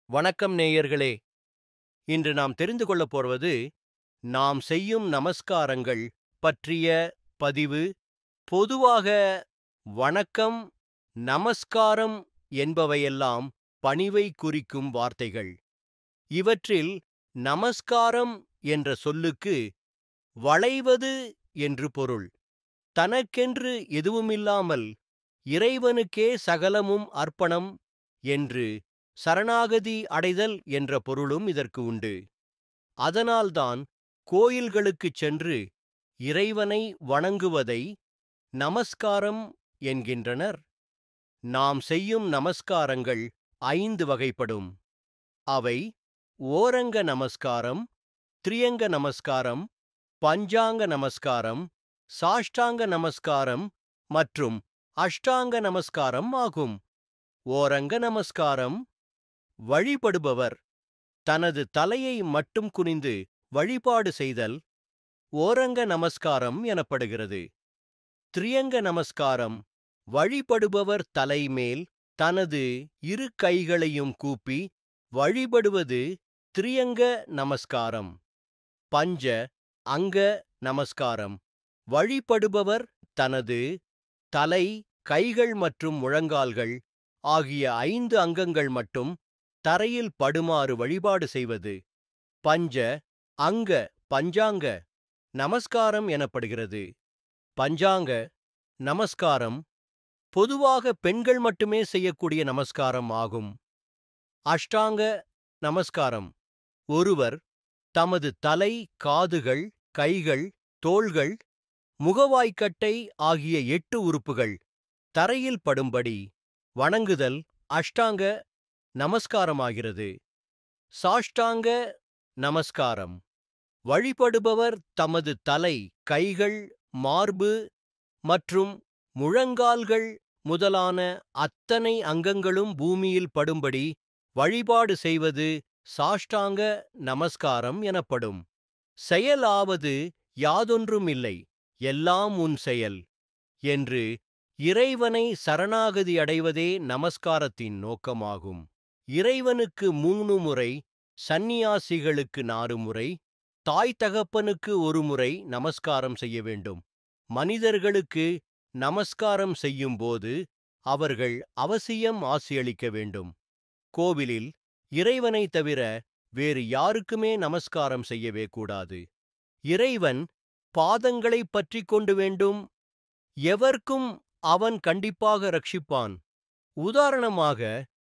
வணக்கம் நேயர்களே. இன்று நாம் தெரிந்து கொள்ளப் போவது நாம் செய்யும் நமஸ்காரங்கள் பற்றிய பதிவு. பொதுவாக வணக்கம், நமஸ்காரம் என்பவையெல்லாம் பணிவை குறிக்கும் வார்த்தைகள். இவற்றில் நமஸ்காரம் என்ற சொல்லுக்கு வளைவது என்று பொருள். தனக்கென்று எதுவுமில்லாமல் இறைவனுக்கே சகலமும் அர்ப்பணம் என்று சரணாகதி அடைதல் என்ற பொருளும் இதற்கு உண்டு. அதனால்தான் கோயில்களுக்குச் சென்று இறைவனை வணங்குவதை நமஸ்காரம் என்கின்றனர். நாம் செய்யும் நமஸ்காரங்கள் 5 வகைப்படும். அவை ஓரங்க நமஸ்காரம், திரியங்க நமஸ்காரம், பஞ்சாங்க நமஸ்காரம், சாஷ்டாங்க நமஸ்காரம் மற்றும் அஷ்டாங்க நமஸ்காரம் ஆகும். ஓரங்க நமஸ்காரம்: வழிபடுபவர் தனது தலையை மட்டும் குனிந்து வழிபாடு செய்தல் ஓரங்க நமஸ்காரம் எனப்படுகிறது. திரியங்க நமஸ்காரம்: வழிபடுபவர் தலை மேல் தனது இரு கைகளையும் கூப்பி வழிபடுவது திரியங்க நமஸ்காரம். பஞ்ச அங்க நமஸ்காரம்: வழிபடுபவர் தனது தலை, கைகள் மற்றும் முழங்கால்கள் ஆகிய 5 அங்கங்கள் மட்டும் தரையில் படுமாறு வழிபாடு செய்வது பஞ்ச அங்க பஞ்சாங்க நமஸ்காரம் எனப்படுகிறது. பஞ்சாங்க நமஸ்காரம் பொதுவாக பெண்கள் மட்டுமே செய்யக்கூடிய நமஸ்காரம் ஆகும். அஷ்டாங்க நமஸ்காரம்: ஒருவர் தமது தலை, காதுகள், கைகள், தோள்கள், முகவாய்க்கட்டை ஆகிய 8 உறுப்புகள் தரையில் படும்படி வணங்குதல் அஷ்டாங்க நமஸ்காரமாகிறது. சாஷ்டாங்க நமஸ்காரம்: வழிபடுபவர் தமது தலை, கைகள், மார்பு மற்றும் முழங்கால்கள் முதலான அத்தனை அங்கங்களும் பூமியில் படும்படி வழிபாடு செய்வது சாஷ்டாங்க நமஸ்காரம் எனப்படும். செயலாவது யாதொன்றுமில்லை, எல்லாம் உன் செயல் என்று இறைவனை சரணாகதி அடைவதே நமஸ்காரத்தின் நோக்கமாகும். இறைவனுக்கு 3 முறை, சந்நியாசிகளுக்கு 4 முறை, தாய் தகப்பனுக்கு 1 முறை நமஸ்காரம் செய்ய வேண்டும். மனிதர்களுக்கு நமஸ்காரம் செய்யும்போது அவர்கள் அவசியம் ஆசியளிக்க வேண்டும். கோவிலில் இறைவனை தவிர வேறு யாருக்குமே நமஸ்காரம் செய்யவே கூடாது. இறைவன் பாதங்களை பற்றிக் கொண்டு வேண்டும். எவர்க்கும் அவன் கண்டிப்பாக ரட்சிப்பான். உதாரணமாக,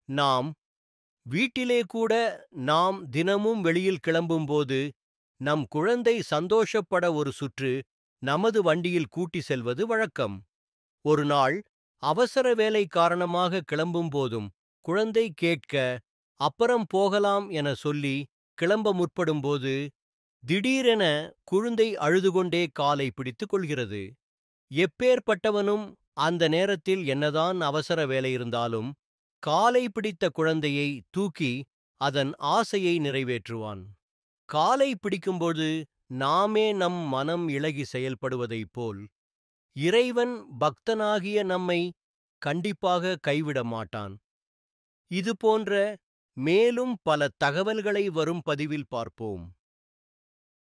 நாம் வீட்டிலே கூட நாம் தினமும் வெளியில் கிளம்பும்போது நம் குழந்தை சந்தோஷப்பட ஒரு சுற்று நமது வண்டியில் கூட்டி செல்வது வழக்கம். ஒரு நாள் அவசர வேலை காரணமாக கிளம்பும்போதும் குழந்தை கேட்க, அப்புறம் போகலாம் என சொல்லி கிளம்ப முற்படும்போது திடீரென குழந்தை அழுதுகொண்டே காலை பிடித்துக் கொள்கிறது. எப்பேற்பட்டவனும் அந்த நேரத்தில் என்னதான் அவசர வேலை இருந்தாலும் காலை பிடித்த குழந்தையை தூக்கி அதன் ஆசையை நிறைவேற்றுவான். காலை பிடிக்கும்போது நாமே நம் மனம் இளகி செயல்படுவதைப் போல் இறைவன் பக்தனாகிய நம்மை கண்டிப்பாக கைவிட மாட்டான். இது போன்ற மேலும் பல தகவல்களை வரும் பதிவில் பார்ப்போம்.